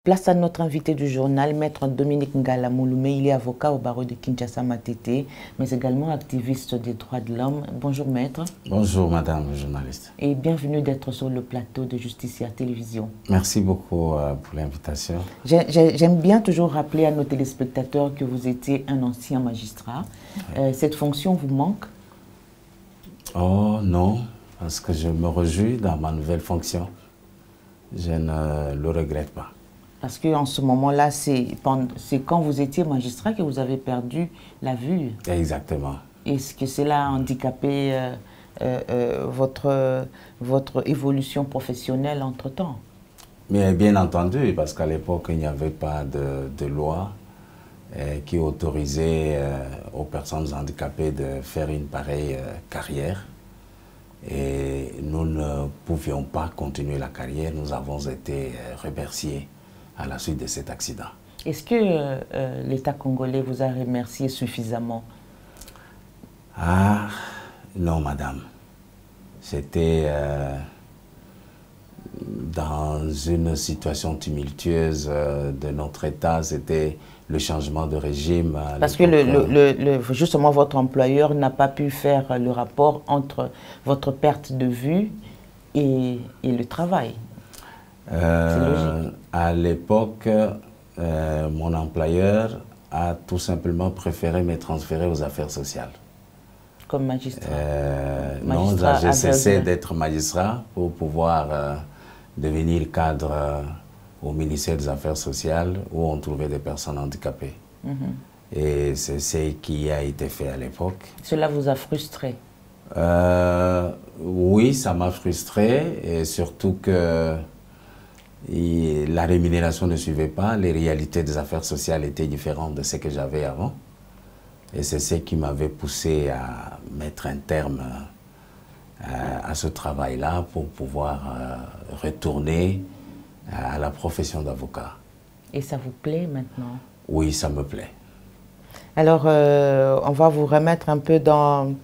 Place à notre invité du journal, Maître Dominique Ngala Mouloumé. Il est avocat au barreau de Kinshasa Matete, mais également activiste des droits de l'homme. Bonjour Maître. Bonjour Madame la journaliste. Et bienvenue d'être sur le plateau de Justicia Télévision. Merci beaucoup pour l'invitation. J'aime bien toujours rappeler à nos téléspectateurs que vous étiez un ancien magistrat. Oui. Cette fonction vous manque? Oh non, parce que je me réjouis dans ma nouvelle fonction. Je ne le regrette pas. Parce qu'en ce moment-là, c'est quand vous étiez magistrat que vous avez perdu la vue. Exactement. Est-ce que cela a handicapé votre évolution professionnelle entre-temps? Mais bien entendu, parce qu'à l'époque, il n'y avait pas de loi qui autorisait aux personnes handicapées de faire une pareille carrière. Et nous ne pouvions pas continuer la carrière. Nous avons été remerciés à la suite de cet accident. Est-ce que l'État congolais vous a remercié suffisamment? Ah, non, madame. C'était dans une situation tumultueuse de notre État. C'était le changement de régime. Parce que justement, votre employeur n'a pas pu faire le rapport entre votre perte de vue et le travail. À l'époque, mon employeur a tout simplement préféré me transférer aux affaires sociales. Comme magistrat? Non, j'ai cessé d'être magistrat pour pouvoir devenir cadre au ministère des Affaires sociales où on trouvait des personnes handicapées. Et c'est ce qui a été fait à l'époque. Cela vous a frustré? Oui, ça m'a frustré, et surtout que la rémunération ne suivait pas, les réalités des affaires sociales étaient différentes de ce que j'avais avant. Et c'est ce qui m'avait poussé à mettre un terme à ce travail-là pour pouvoir retourner à la profession d'avocat. Et ça vous plaît maintenant? Oui, ça me plaît. Alors, on va vous remettre un peu dans,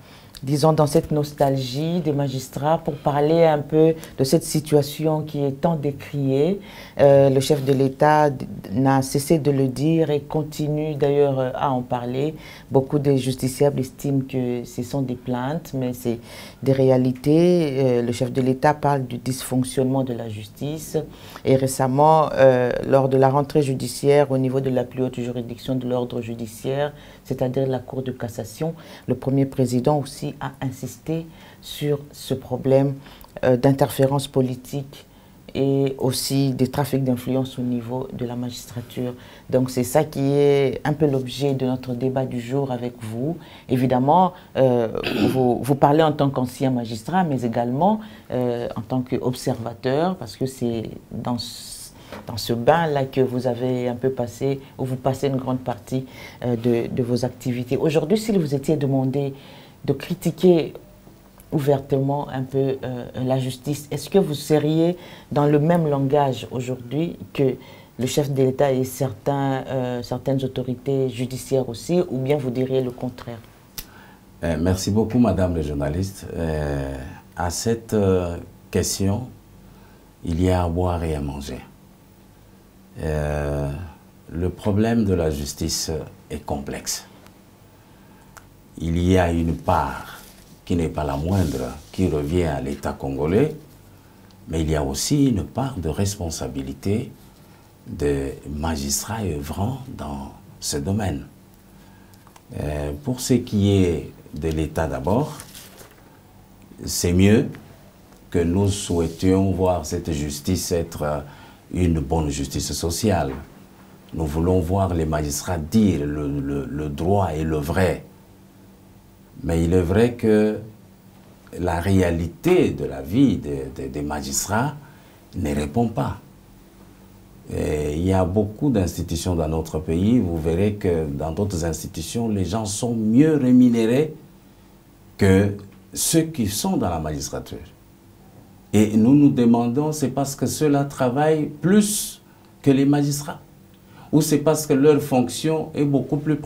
disons, dans cette nostalgie des magistrats pour parler un peu de cette situation qui est tant décriée. Le chef de l'État n'a cessé de le dire et continue d'ailleurs à en parler. Beaucoup de justiciables estiment que ce sont des plaintes, mais c'est des réalités. Le chef de l'État parle du dysfonctionnement de la justice. Et récemment, lors de la rentrée judiciaire au niveau de la plus haute juridiction de l'ordre judiciaire, c'est-à-dire la Cour de cassation, le premier président aussi a insisté sur ce problème d'interférence politique et aussi des trafics d'influence au niveau de la magistrature. Donc c'est ça qui est un peu l'objet de notre débat du jour avec vous. Évidemment, vous parlez en tant qu'ancien magistrat, mais également en tant qu'observateur, parce que c'est dans ce bain-là que vous avez un peu passé, où vous passez une grande partie de vos activités. Aujourd'hui, s'il vous était demandé de critiquer ouvertement un peu la justice, est-ce que vous seriez dans le même langage aujourd'hui que le chef de l'État et certaines autorités judiciaires aussi, ou bien vous diriez le contraire? Merci beaucoup, Madame la journaliste. À cette question, il y a à boire et à manger. Le problème de la justice est complexe. Il y a une part qui n'est pas la moindre, qui revient à l'État congolais, mais il y a aussi une part de responsabilité des magistrats œuvrant dans ce domaine. Pour ce qui est de l'État d'abord, c'est mieux que nous souhaitions voir cette justice être une bonne justice sociale. Nous voulons voir les magistrats dire le droit et le vrai. Mais il est vrai que la réalité de la vie des magistrats ne répond pas. Et il y a beaucoup d'institutions dans notre pays. Vous verrez que dans d'autres institutions, les gens sont mieux rémunérés que ceux qui sont dans la magistrature. Et nous nous demandons, c'est parce que ceux-là travaillent plus que les magistrats? Ou c'est parce que leur fonction est beaucoup plus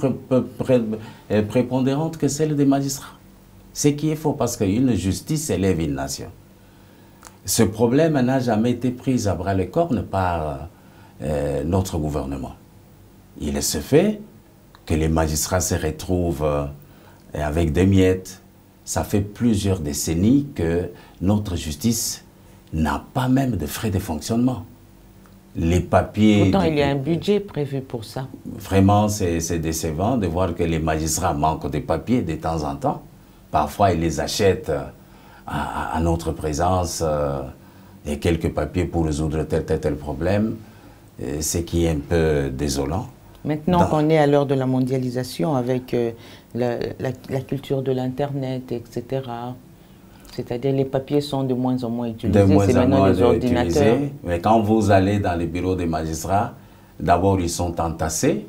prépondérante que celle des magistrats? Ce qui est faux, parce qu'une justice élève une nation. Ce problème n'a jamais été pris à bras-le-corps par notre gouvernement. Il se fait que les magistrats se retrouvent avec des miettes. Ça fait plusieurs décennies que notre justice n'a pas même de frais de fonctionnement. Les papiers... Pourtant, il y a un budget prévu pour ça. Vraiment, c'est décevant de voir que les magistrats manquent de papiers de temps en temps. Parfois, ils les achètent à notre présence et quelques papiers pour résoudre tel problème, ce qui est un peu désolant. Maintenant qu'on est à l'heure de la mondialisation avec la culture de l'Internet, etc., c'est-à-dire les papiers sont de moins en moins utilisés, c'est maintenant les ordinateurs. Mais quand vous allez dans les bureaux des magistrats, d'abord ils sont entassés,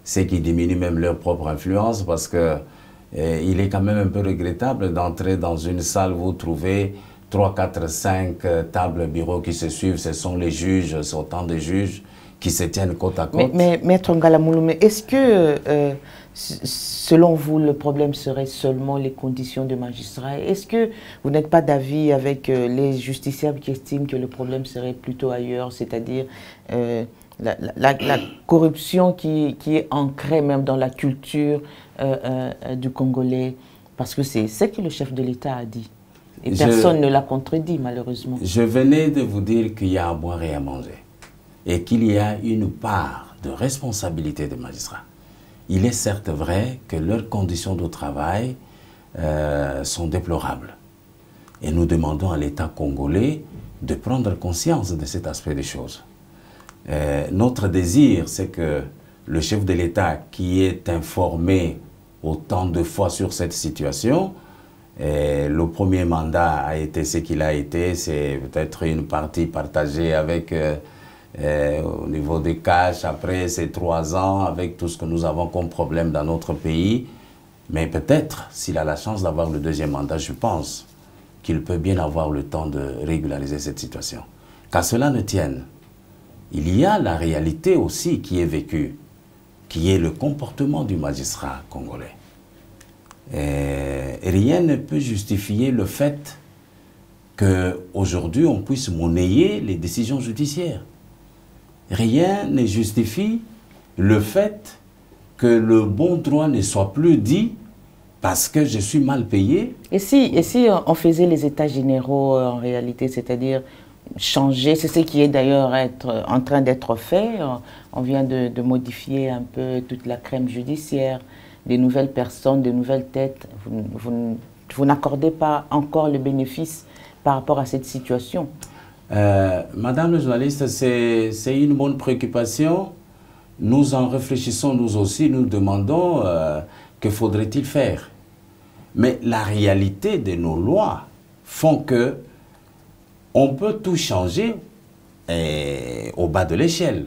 ce qui diminue même leur propre influence parce que il est quand même un peu regrettable d'entrer dans une salle, vous trouvez 3, 4, 5 tables bureaux qui se suivent, ce sont les juges, ce sont autant de juges qui se tiennent côte à côte. Mais Maître Ngalamouloumé, est-ce que, selon vous, le problème serait seulement les conditions de magistrats? Est-ce que vous n'êtes pas d'avis avec les justiciables qui estiment que le problème serait plutôt ailleurs, c'est-à-dire la corruption qui est ancrée même dans la culture du Congolais? Parce que c'est ce que le chef de l'État a dit. Et personne ne l'a contredit, malheureusement. Je venais de vous dire qu'il y a à boire et à manger. Et qu'il y a une part de responsabilité des magistrats. Il est certes vrai que leurs conditions de travail sont déplorables. Et nous demandons à l'État congolais de prendre conscience de cet aspect des choses. Notre désir, c'est que le chef de l'État qui est informé autant de fois sur cette situation, le premier mandat a été ce qu'il a été, c'est peut-être une partie partagée avec... au niveau des cash, après ces 3 ans, avec tout ce que nous avons comme problème dans notre pays. Mais peut-être, s'il a la chance d'avoir le deuxième mandat, je pense qu'il peut bien avoir le temps de régulariser cette situation. Qu'à cela ne tienne, il y a la réalité aussi qui est vécue, qui est le comportement du magistrat congolais. Et rien ne peut justifier le fait qu'aujourd'hui on puisse monnayer les décisions judiciaires. Rien ne justifie le fait que le bon droit ne soit plus dit parce que je suis mal payé. Et si on faisait les états généraux en réalité, c'est-à-dire changer, c'est ce qui est d'ailleurs en train d'être fait, on vient de modifier un peu toute la crème judiciaire, des nouvelles personnes, des nouvelles têtes. Vous n'accordez pas encore le bénéfice par rapport à cette situation? Madame le journaliste, c'est une bonne préoccupation. Nous en réfléchissons nous aussi, nous demandons que faudrait-il faire. Mais la réalité de nos lois font que on peut tout changer au bas de l'échelle.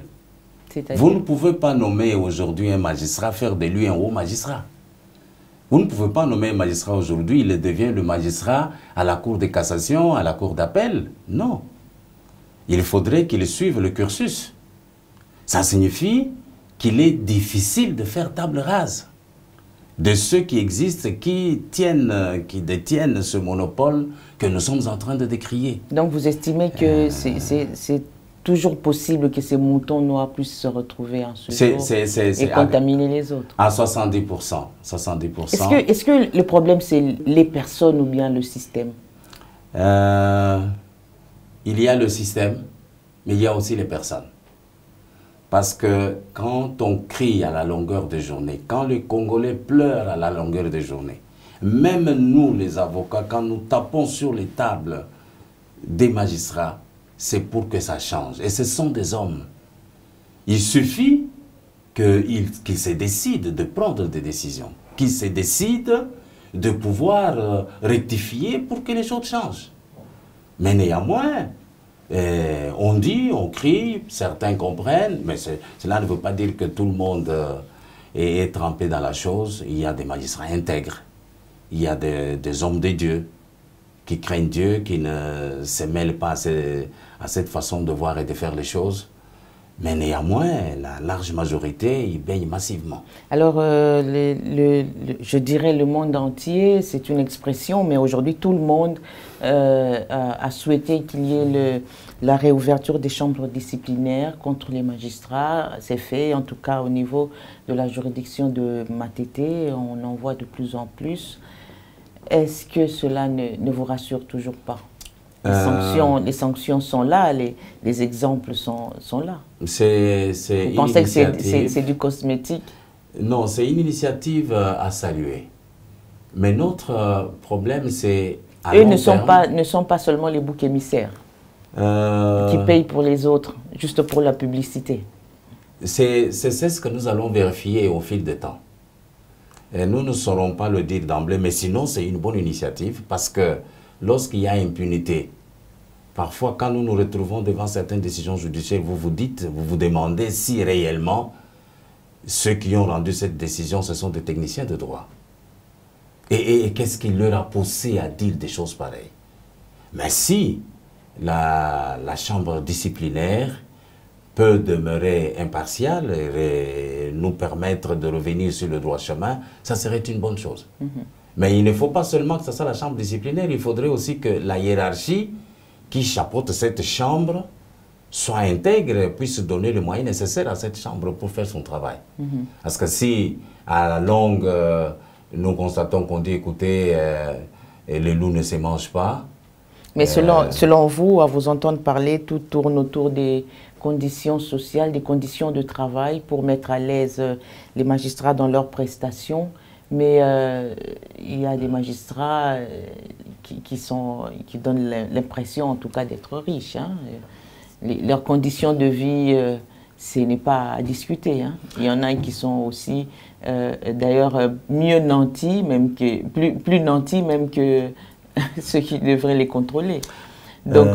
Vous ne pouvez pas nommer aujourd'hui un magistrat, faire de lui un haut magistrat. Vous ne pouvez pas nommer un magistrat aujourd'hui, il devient le magistrat à la Cour de cassation, à la Cour d'appel. Non. Il faudrait qu'il suive le cursus. Ça signifie qu'il est difficile de faire table rase de ceux qui existent, qui détiennent ce monopole que nous sommes en train de décrier. Donc vous estimez que c'est toujours possible que ces moutons noirs puissent se retrouver en ce jour et contaminer les autres? À 70%. 70%. Est-ce que le problème c'est les personnes ou bien le système? Il y a le système, mais il y a aussi les personnes. Parce que quand on crie à la longueur de journée, quand les Congolais pleurent à la longueur de journée, même nous les avocats, quand nous tapons sur les tables des magistrats, c'est pour que ça change. Et ce sont des hommes. Il suffit qu'ils se décident de prendre des décisions, qu'ils se décident de pouvoir rectifier pour que les choses changent. Mais néanmoins, on dit, on crie, certains comprennent, mais cela ne veut pas dire que tout le monde est trempé dans la chose. Il y a des magistrats intègres, il y a des hommes de Dieu qui craignent Dieu, qui ne se mêlent pas à cette façon de voir et de faire les choses. Mais néanmoins, la large majorité, ils baignent massivement. Alors, je dirais le monde entier, c'est une expression, mais aujourd'hui, tout le monde a souhaité qu'il y ait la réouverture des chambres disciplinaires contre les magistrats. C'est fait, en tout cas au niveau de la juridiction de Matete, on en voit de plus en plus. Est-ce que cela ne vous rassure toujours pas? Les sanctions sont là, les exemples sont là. Vous pensez que c'est du cosmétique? Non, c'est une initiative à saluer. Mais notre problème, c'est... Eux ne sont pas seulement les boucs émissaires qui payent pour les autres, juste pour la publicité. C'est ce que nous allons vérifier au fil du temps. Et nous ne saurons pas le dire d'emblée, mais sinon, c'est une bonne initiative parce que lorsqu'il y a impunité, parfois, quand nous nous retrouvons devant certaines décisions judiciaires, vous vous demandez si réellement ceux qui ont rendu cette décision, ce sont des techniciens de droit. Et qu'est-ce qui leur a poussé à dire des choses pareilles? Mais si la chambre disciplinaire peut demeurer impartiale et nous permettre de revenir sur le droit chemin, ça serait une bonne chose. Mais il ne faut pas seulement que ce soit la chambre disciplinaire, il faudrait aussi que la hiérarchie qui chapeaute cette chambre soit intègre et puisse donner les moyens nécessaires à cette chambre pour faire son travail. Parce que si, à la longue, nous constatons qu'on dit, écoutez, les loups ne se mangent pas. Mais selon vous, à vous entendre parler, tout tourne autour des conditions sociales, des conditions de travail pour mettre à l'aise les magistrats dans leurs prestations. Mais il y a des magistrats qui donnent l'impression, en tout cas, d'être riches. Hein. Leurs conditions de vie, ce n'est pas à discuter. Hein. Il y en a qui sont aussi, d'ailleurs, mieux nantis, plus nantis même que ceux qui devraient les contrôler. Donc,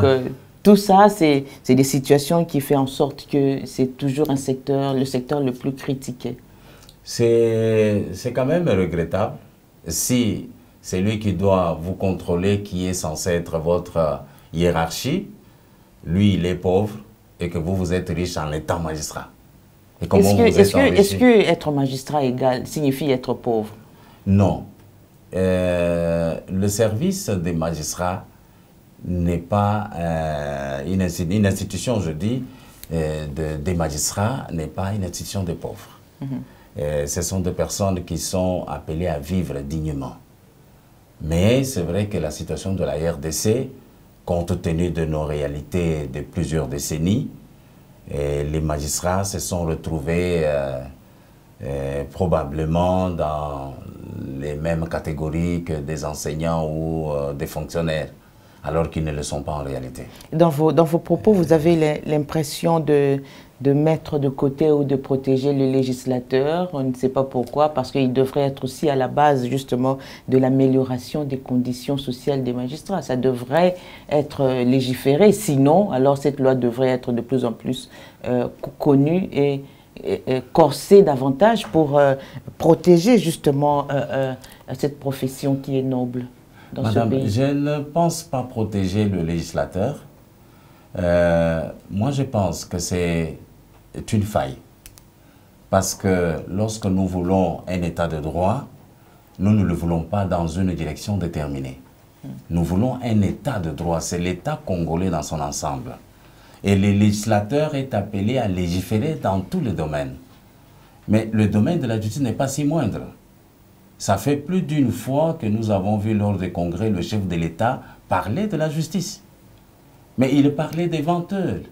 tout ça, c'est des situations qui font en sorte que c'est toujours le secteur le plus critiqué. C'est quand même regrettable si c'est lui qui doit vous contrôler, qui est censé être votre hiérarchie, lui il est pauvre et que vous êtes riche en étant magistrat. Est-ce que être magistrat égal signifie être pauvre? Non. Le service des magistrats n'est pas une institution, je dis, des magistrats n'est pas une institution de pauvres. Ce sont des personnes qui sont appelées à vivre dignement. Mais c'est vrai que la situation de la RDC, compte tenu de nos réalités de plusieurs décennies, les magistrats se sont retrouvés probablement dans les mêmes catégories que des enseignants ou des fonctionnaires, alors qu'ils ne le sont pas en réalité. Dans vos propos, vous avez l'impression de mettre de côté ou de protéger le législateur. On ne sait pas pourquoi, parce qu'il devrait être aussi à la base justement de l'amélioration des conditions sociales des magistrats. Ça devrait être légiféré, sinon, alors cette loi devrait être de plus en plus connue et corsée davantage pour protéger justement cette profession qui est noble dans ce pays. Je ne pense pas protéger le législateur. Moi, je pense que c'est une faille. Parce que lorsque nous voulons un état de droit, nous ne le voulons pas dans une direction déterminée. Nous voulons un état de droit, c'est l'état congolais dans son ensemble. Et le législateur est appelé à légiférer dans tous les domaines. Mais le domaine de la justice n'est pas si moindre. Ça fait plus d'une fois que nous avons vu lors des congrès le chef de l'État parler de la justice. Mais il parlait devant eux,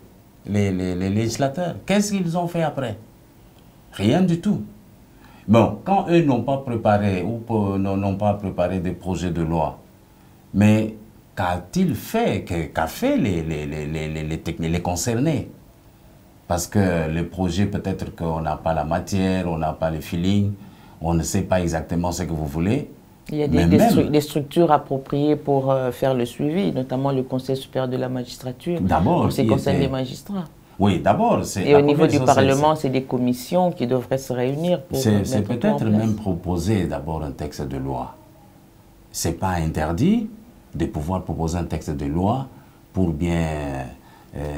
les législateurs. Qu'est-ce qu'ils ont fait après? Rien du tout. Bon, quand eux n'ont pas préparé ou n'ont pas préparé des projets de loi, mais qu'a-t-il fait? Qu'a fait les concernés? Parce que les projets, peut-être qu'on n'a pas la matière, on n'a pas le feeling, on ne sait pas exactement ce que vous voulez. Il y a des structures appropriées pour faire le suivi, notamment le Conseil supérieur de la magistrature. D'abord, c'est le Conseil des magistrats. Oui, d'abord. Et au niveau du Parlement, c'est des commissions qui devraient se réunir pour c'est peut-être même proposer d'abord un texte de loi. Ce n'est pas interdit de pouvoir proposer un texte de loi pour bien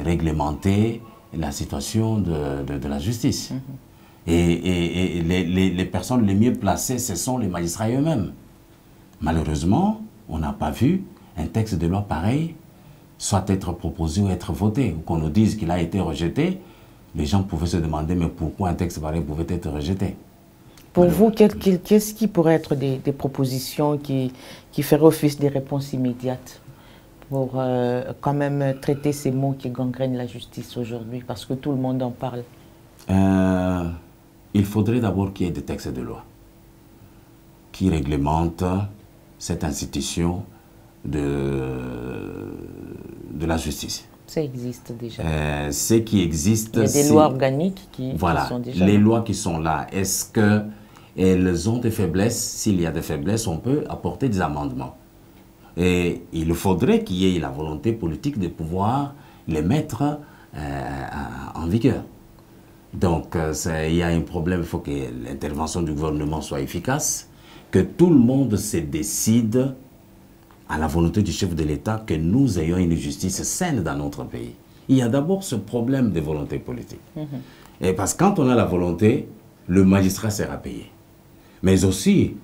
réglementer la situation de la justice. Et les personnes les mieux placées, ce sont les magistrats eux-mêmes. Malheureusement, on n'a pas vu un texte de loi pareil soit être proposé ou être voté, ou qu'on nous dise qu'il a été rejeté. Les gens pouvaient se demander, mais pourquoi un texte pareil pouvait être rejeté? Pour vous, qu'est-ce qui pourrait être des propositions qui feraient office des réponses immédiates pour quand même traiter ces maux qui gangrènent la justice aujourd'hui, parce que tout le monde en parle? Il faudrait d'abord qu'il y ait des textes de loi qui réglementent cette institution de la justice. Ça existe déjà. Ce qui existe... Il y a des lois organiques qui sont déjà les là. lois qui sont là. Est-ce qu'elles ont des faiblesses? S'il y a des faiblesses, on peut apporter des amendements. Et il faudrait qu'il y ait la volonté politique de pouvoir les mettre en vigueur. Donc, il y a un problème, il faut que l'intervention du gouvernement soit efficace, que tout le monde se décide à la volonté du chef de l'État que nous ayons une justice saine dans notre pays. Il y a d'abord ce problème de volonté politique. Et parce que quand on a la volonté, le magistrat sera payé. Mais aussi,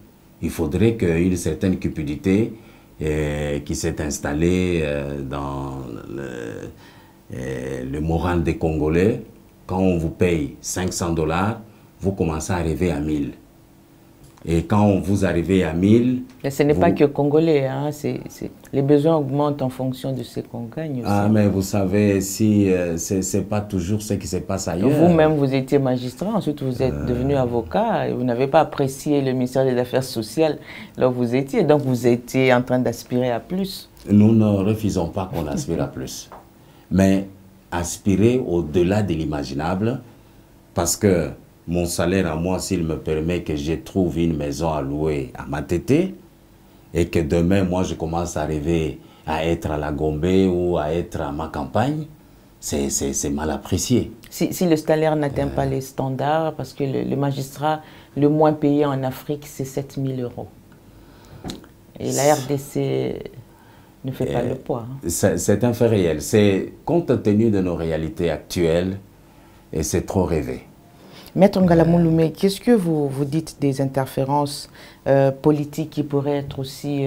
il faudrait qu'une certaine cupidité qui s'est installée dans le moral des Congolais, quand on vous paye 500 $, vous commencez à arriver à 1000. Et quand vous arrivez à 1000... Et ce n'est pas que congolais, hein, les besoins augmentent en fonction de ce qu'on gagne aussi. Ah, mais vous savez, si, ce n'est pas toujours ce qui se passe ailleurs. Vous-même, vous étiez magistrat, ensuite vous êtes devenu avocat, et vous n'avez pas apprécié le ministère des Affaires sociales là où vous étiez, donc vous étiez en train d'aspirer à plus. Nous ne refusons pas qu'on aspire à plus, mais aspirer au-delà de l'imaginable, parce que mon salaire à moi, s'il me permet que je trouve une maison à louer à Matete, et que demain, moi, je commence à rêver à être à la Gombe ou à être à ma campagne, c'est mal apprécié. Si le salaire n'atteint pas les standards, parce que le magistrat le moins payé en Afrique, c'est 7 000 €. Et la RDC ne fait pas le poids. Hein. C'est un fait réel. C'est compte tenu de nos réalités actuelles, et c'est trop rêvé. Maître Ngalamouloumé, qu'est-ce que vous dites des interférences politiques qui pourraient être aussi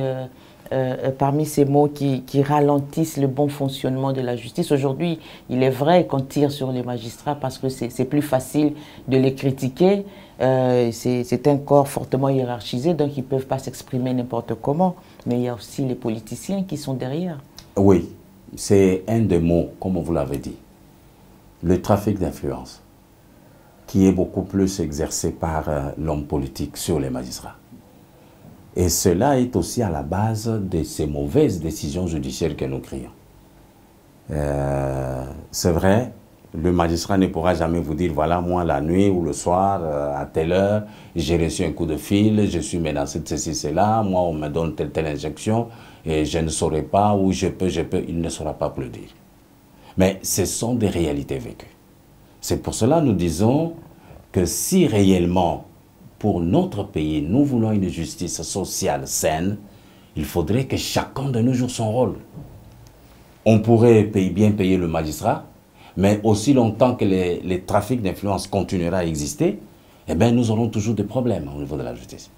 parmi ces mots qui ralentissent le bon fonctionnement de la justice? Aujourd'hui, il est vrai qu'on tire sur les magistrats parce que c'est plus facile de les critiquer. C'est un corps fortement hiérarchisé, donc ils ne peuvent pas s'exprimer n'importe comment. Mais il y a aussi les politiciens qui sont derrière. Oui, c'est un des mots, comme vous l'avez dit. Le trafic d'influence, qui est beaucoup plus exercé par l'homme politique sur les magistrats. Et cela est aussi à la base de ces mauvaises décisions judiciaires que nous crions. C'est vrai, le magistrat ne pourra jamais vous dire, voilà, moi, la nuit ou le soir, à telle heure, j'ai reçu un coup de fil, je suis menacé de ceci, cela, moi, on me donne telle injection, et je ne saurais pas, ou je peux, il ne saura pas le dire. Mais ce sont des réalités vécues. C'est pour cela que nous disons que si réellement, pour notre pays, nous voulons une justice sociale saine, il faudrait que chacun de nous joue son rôle. On pourrait bien payer le magistrat, mais aussi longtemps que les trafics d'influence continuera à exister, eh bien, nous aurons toujours des problèmes au niveau de la justice.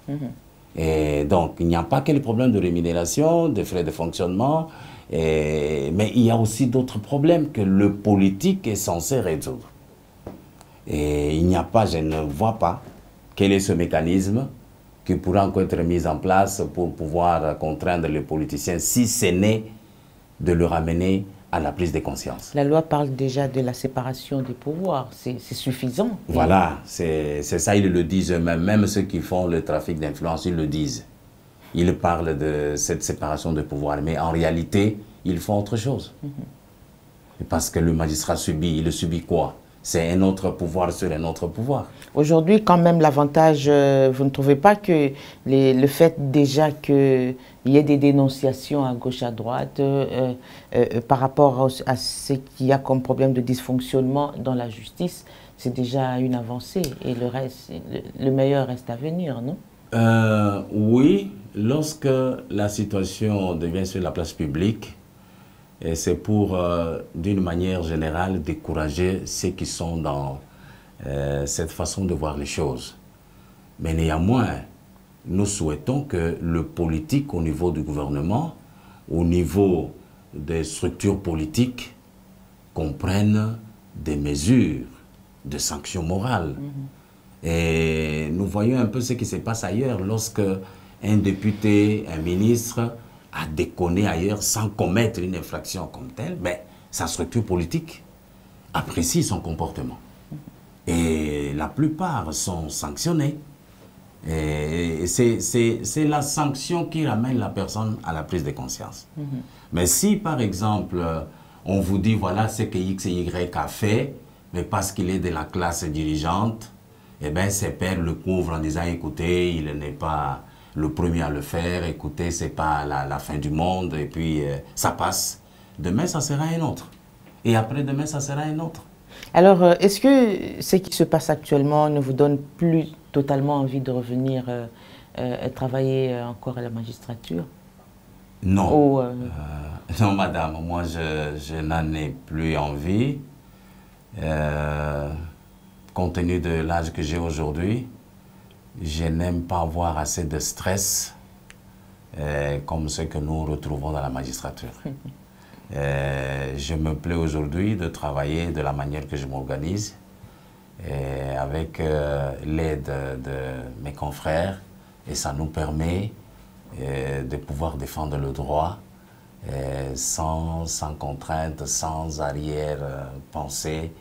Et donc, il n'y a pas que les problèmes de rémunération, de frais de fonctionnement, mais il y a aussi d'autres problèmes que le politique est censé résoudre. Et il n'y a pas, je ne vois pas quel est ce mécanisme qui pourra encore être mis en place pour pouvoir contraindre les politiciens, si ce n'est de le ramener à la prise de conscience. La loi parle déjà de la séparation des pouvoirs, c'est suffisant. Voilà, c'est ça, ils le disent eux-mêmes, même ceux qui font le trafic d'influence, ils le disent. Ils parlent de cette séparation des pouvoirs, mais en réalité, ils font autre chose. Parce que le magistrat subit, il subit quoi? C'est un autre pouvoir sur un autre pouvoir. Aujourd'hui, quand même, l'avantage, vous ne trouvez pas que le fait déjà qu'il y ait des dénonciations à gauche, à droite, par rapport à ce qu'il y a comme problème de dysfonctionnement dans la justice, c'est déjà une avancée et le reste, le meilleur reste à venir, non? Oui, lorsque la situation devient sur la place publique, Et c'est pour, d'une manière générale, décourager ceux qui sont dans cette façon de voir les choses. Mais néanmoins, nous souhaitons que le politique au niveau du gouvernement, au niveau des structures politiques, comprennent des mesures de sanctions morales. Et nous voyons un peu ce qui se passe ailleurs lorsque un député, un ministre a déconné ailleurs sans commettre une infraction comme telle, mais sa structure politique apprécie son comportement. Et la plupart sont sanctionnés. Et c'est la sanction qui ramène la personne à la prise de conscience. Mais si, par exemple, on vous dit, voilà ce que X et Y a fait, mais parce qu'il est de la classe dirigeante, eh bien, ses pairs le couvrent en disant, écoutez, il n'est pas le premier à le faire, écoutez, ce n'est pas la fin du monde, et puis ça passe. Demain, ça sera un autre. Et après-demain, ça sera un autre. Alors, est-ce que ce qui se passe actuellement ne vous donne plus totalement envie de revenir travailler encore à la magistrature? Non. Non, madame, moi, je n'en ai plus envie. Compte tenu de l'âge que j'ai aujourd'hui, je n'aime pas avoir assez de stress comme ce que nous retrouvons dans la magistrature. Je me plais aujourd'hui de travailler de la manière que je m'organise avec l'aide de mes confrères, et ça nous permet de pouvoir défendre le droit sans contrainte, sans arrière-pensée,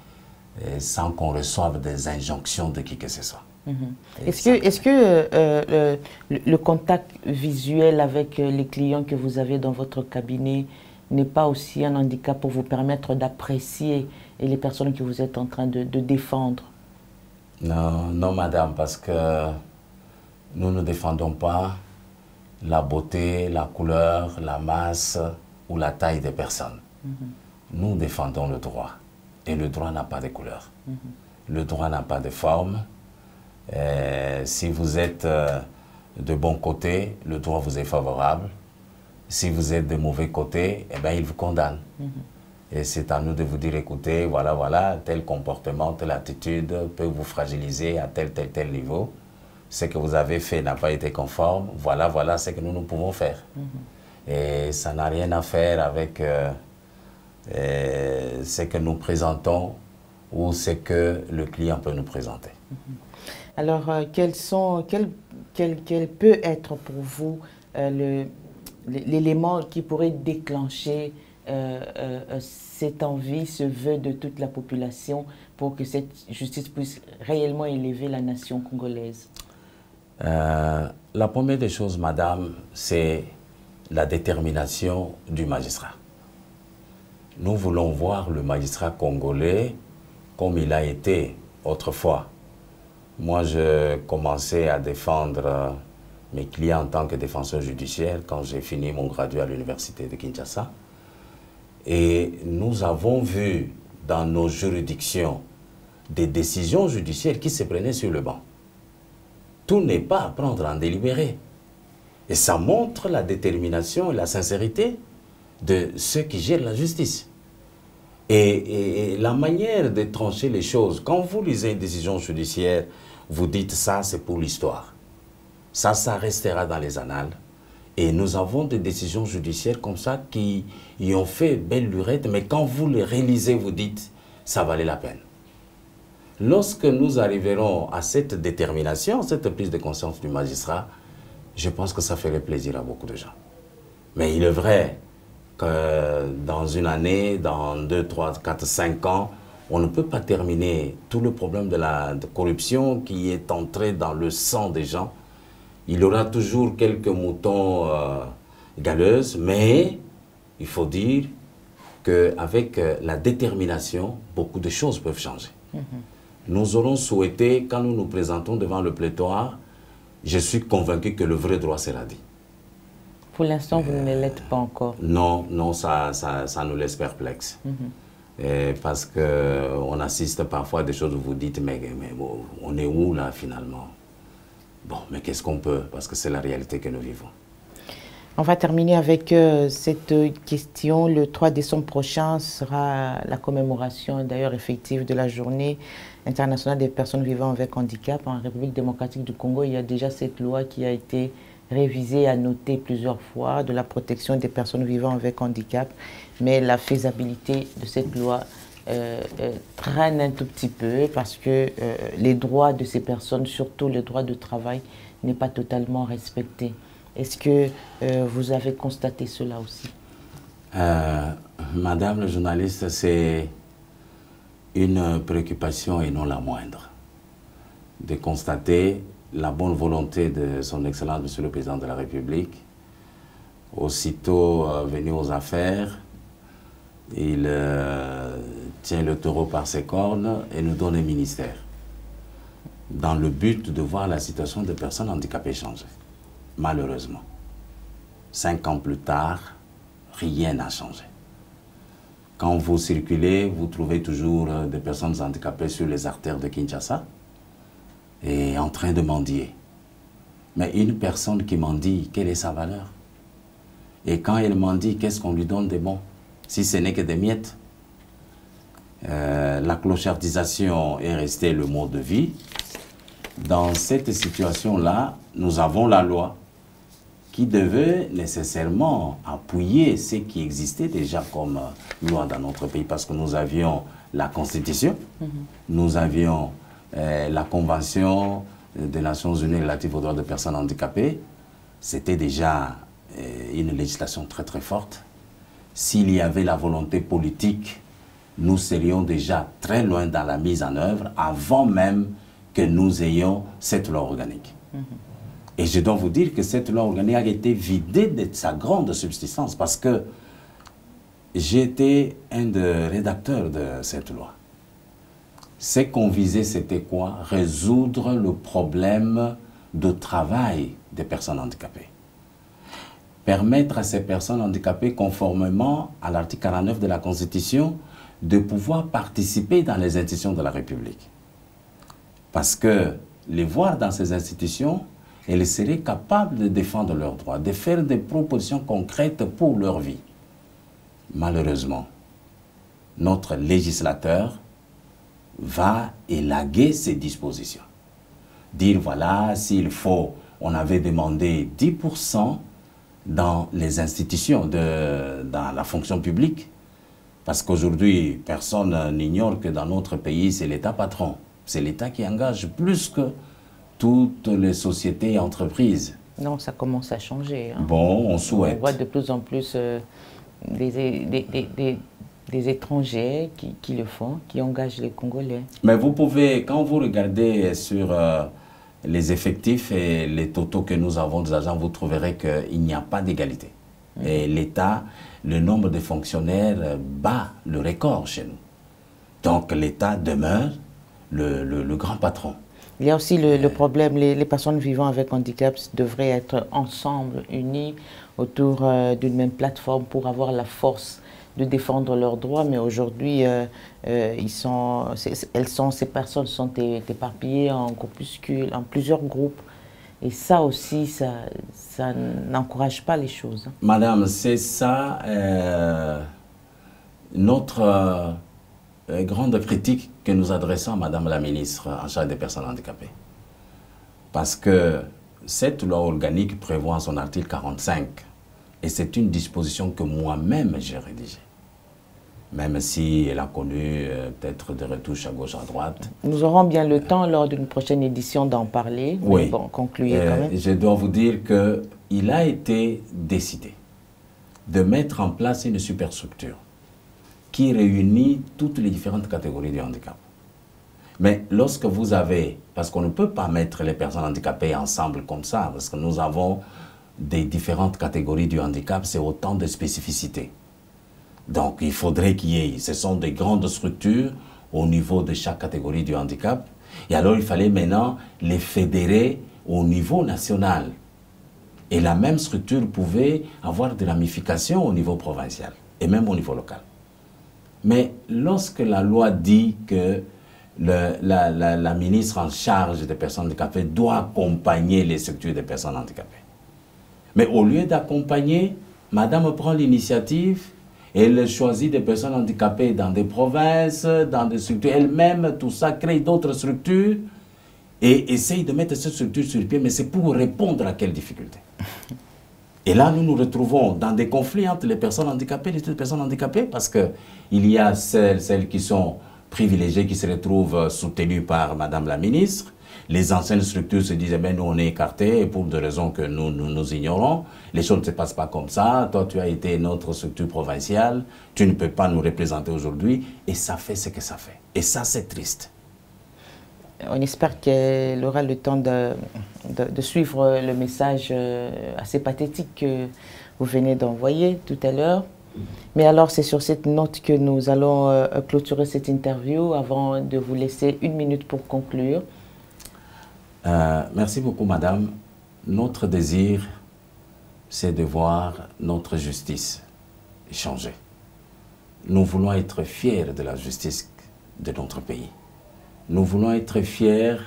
sans qu'on reçoive des injonctions de qui que ce soit. Est-ce que le contact visuel avec les clients que vous avez dans votre cabinet n'est pas aussi un handicap pour vous permettre d'apprécier les personnes que vous êtes en train de défendre? Non, non, madame, parce que nous ne défendons pas la beauté, la couleur, la masse ou la taille des personnes. Nous défendons le droit. Et le droit n'a pas de couleur. Le droit n'a pas de forme. Si vous êtes de bon côté, le droit vous est favorable. Si vous êtes de mauvais côté, eh bien, il vous condamne. Et c'est à nous de vous dire, écoutez, voilà, voilà, tel comportement, telle attitude peut vous fragiliser à tel niveau. Ce que vous avez fait n'a pas été conforme. Voilà, voilà ce que nous pouvons faire. Et ça n'a rien à faire avec ce que nous présentons ou ce que le client peut nous présenter. Alors, quel peut être pour vous l'élément qui pourrait déclencher cette envie, ce vœu de toute la population pour que cette justice puisse réellement élever la nation congolaise? La première des choses, madame, c'est la détermination du magistrat. Nous voulons voir le magistrat congolais comme il a été autrefois. Moi, je commençais à défendre mes clients en tant que défenseur judiciaire quand j'ai fini mon graduat à l'université de Kinshasa. Et nous avons vu dans nos juridictions des décisions judiciaires qui se prenaient sur le banc. Tout n'est pas à prendre en délibéré. Et ça montre la détermination et la sincérité de ceux qui gèrent la justice. Et la manière de trancher les choses, quand vous lisez une décision judiciaire, vous dites ça, c'est pour l'histoire. Ça restera dans les annales. Et nous avons des décisions judiciaires comme ça qui y ont fait belle lurette, mais quand vous les réalisez, vous dites, ça valait la peine. Lorsque nous arriverons à cette détermination, cette prise de conscience du magistrat, je pense que ça ferait plaisir à beaucoup de gens. Mais il est vrai que dans une année, dans 2, 3, 4, 5 ans, on ne peut pas terminer tout le problème de la corruption qui est entré dans le sang des gens. Il y aura toujours quelques moutons galeuses, mais il faut dire qu'avec la détermination, beaucoup de choses peuvent changer. Nous aurons souhaité, quand nous nous présentons devant le pléthore, je suis convaincu que le vrai droit sera dit. Pour l'instant, vous ne l'êtes pas encore. Non, non, ça nous laisse perplexes. Parce qu'on assiste parfois à des choses où vous dites, mais on est où là finalement? Bon, mais qu'est-ce qu'on peut? Parce que c'est la réalité que nous vivons. On va terminer avec cette question. Le 3 décembre prochain sera la commémoration d'ailleurs effective de la journée internationale des personnes vivant avec handicap. En République démocratique du Congo, il y a déjà cette loi qui a été révisée, annotée plusieurs fois, de la protection des personnes vivant avec handicap. Mais la faisabilité de cette loi traîne un tout petit peu parce que les droits de ces personnes, surtout les droits de travail, n'est pas totalement respecté. Est-ce que vous avez constaté cela aussi? Madame la journaliste, c'est une préoccupation et non la moindre de constater la bonne volonté de son Excellence Monsieur le Président de la République. Aussitôt venu aux affaires, il tient le taureau par ses cornes et nous donne un ministère dans le but de voir la situation des personnes handicapées changer. Malheureusement, 5 ans plus tard, rien n'a changé. Quand vous circulez, vous trouvez toujours des personnes handicapées sur les artères de Kinshasa et en train de mendier. Mais une personne qui mendie, quelle est sa valeur? Et quand elle mendie, qu'est-ce qu'on lui donne de bon? Si ce n'est que des miettes. La clochardisation est restée le mode de vie. Dans cette situation-là, nous avons la loi qui devait nécessairement appuyer ce qui existait déjà comme loi dans notre pays, parce que nous avions la Constitution, nous avions la Convention des Nations Unies relative aux droits des personnes handicapées. C'était déjà une législation très très forte. S'il y avait la volonté politique, nous serions déjà très loin dans la mise en œuvre avant même que nous ayons cette loi organique. Et je dois vous dire que cette loi organique a été vidée de sa grande subsistance parce que j'étais un des rédacteurs de cette loi. Ce qu'on visait, c'était quoi? Résoudre le problème de travail des personnes handicapées. Permettre à ces personnes handicapées, conformément à l'article 49 de la Constitution, de pouvoir participer dans les institutions de la République. Parce que les voir dans ces institutions, elles seraient capables de défendre leurs droits, de faire des propositions concrètes pour leur vie. Malheureusement, notre législateur va élaguer ces dispositions. Dire voilà, s'il faut, on avait demandé 10% dans les institutions, dans la fonction publique, parce qu'aujourd'hui, personne n'ignore que dans notre pays, c'est l'État patron. C'est l'État qui engage plus que toutes les sociétés et entreprises. Non, ça commence à changer. Hein. Bon, on souhaite. On voit de plus en plus des étrangers qui le font, qui engagent les Congolais. Mais vous pouvez, quand vous regardez sur les effectifs et les totaux que nous avons des agents, vous trouverez qu'il n'y a pas d'égalité. Et l'État, le nombre de fonctionnaires bat le record chez nous. Donc l'État demeure le grand patron. Il y a aussi le problème, les personnes vivant avec handicap devraient être ensemble, unis autour d'une même plateforme pour avoir la force de défendre leurs droits. Mais aujourd'hui, ces personnes sont éparpillées en groupuscules, en plusieurs groupes. Et ça aussi, ça n'encourage pas les choses. Madame, c'est ça notre grande critique que nous adressons à Madame la ministre en charge des personnes handicapées. Parce que cette loi organique prévoit en son article 45, et c'est une disposition que moi-même j'ai rédigée, même si elle a connu peut-être des retouches à gauche, à droite. Nous aurons bien le temps lors d'une prochaine édition d'en parler. Oui. Mais bon, concluez quand même. Je dois vous dire qu'il a été décidé de mettre en place une superstructure qui réunit toutes les différentes catégories de handicap. Mais lorsque vous avez, parce qu'on ne peut pas mettre les personnes handicapées ensemble comme ça, parce que nous avons des différentes catégories du handicap, c'est autant de spécificités. Donc il faudrait qu'il y ait, ce sont des grandes structures au niveau de chaque catégorie du handicap, et alors il fallait maintenant les fédérer au niveau national. Et la même structure pouvait avoir des ramifications au niveau provincial, et même au niveau local. Mais lorsque la loi dit que la ministre en charge des personnes handicapées doit accompagner les structures des personnes handicapées, Mais au lieu d'accompagner, madame prend l'initiative et elle choisit des personnes handicapées dans des provinces, dans des structures. Elle-même, tout ça, crée d'autres structures et essaye de mettre cette structure sur le pied, mais c'est pour répondre à quelles difficultés. Et là, nous nous retrouvons dans des conflits entre les personnes handicapées et les autres personnes handicapées parce qu'il y a celles qui sont privilégiées, qui se retrouvent soutenues par madame la ministre. Les anciennes structures se disent, eh bien, nous, on est écartés pour des raisons que nous ignorons. Les choses ne se passent pas comme ça. Toi, tu as été notre structure provinciale. Tu ne peux pas nous représenter aujourd'hui. Et ça fait ce que ça fait. Et ça, c'est triste. On espère qu'elle aura le temps de suivre le message assez pathétique que vous venez d'envoyer tout à l'heure. Mais alors, c'est sur cette note que nous allons clôturer cette interview avant de vous laisser 1 minute pour conclure. Merci beaucoup, madame. Notre désir, c'est de voir notre justice changer. Nous voulons être fiers de la justice de notre pays. Nous voulons être fiers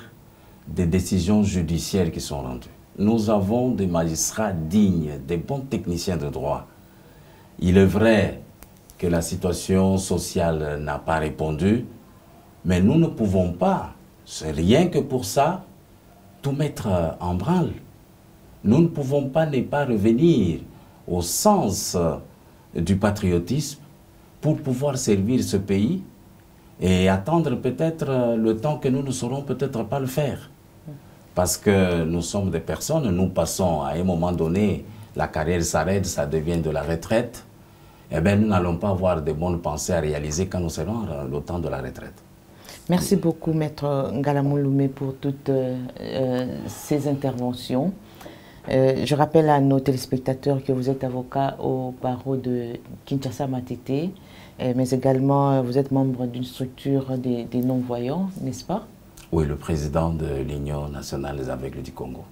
des décisions judiciaires qui sont rendues. Nous avons des magistrats dignes, des bons techniciens de droit. Il est vrai que la situation sociale n'a pas répondu, mais nous ne pouvons pas, c'est rien que pour ça, tout mettre en branle. Nous ne pouvons pas ne pas revenir au sens du patriotisme pour pouvoir servir ce pays et attendre peut-être le temps que nous ne saurons peut-être pas le faire. Parce que nous sommes des personnes, nous passons à un moment donné, la carrière s'arrête, ça devient de la retraite. Eh bien, nous n'allons pas avoir de bonnes pensées à réaliser quand nous serons au temps de la retraite. Merci beaucoup, Maître Ngalamou Loumé, pour toutes ces interventions. Je rappelle à nos téléspectateurs que vous êtes avocat au barreau de Kinshasa Matete, mais également vous êtes membre d'une structure des non-voyants, n'est-ce pas? Oui, le président de l'Union nationale des aveugles du Congo.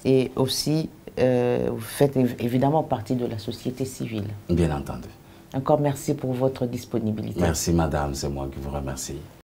Et aussi, vous faites évidemment partie de la société civile. Bien entendu. Encore merci pour votre disponibilité. Merci madame, c'est moi qui vous remercie.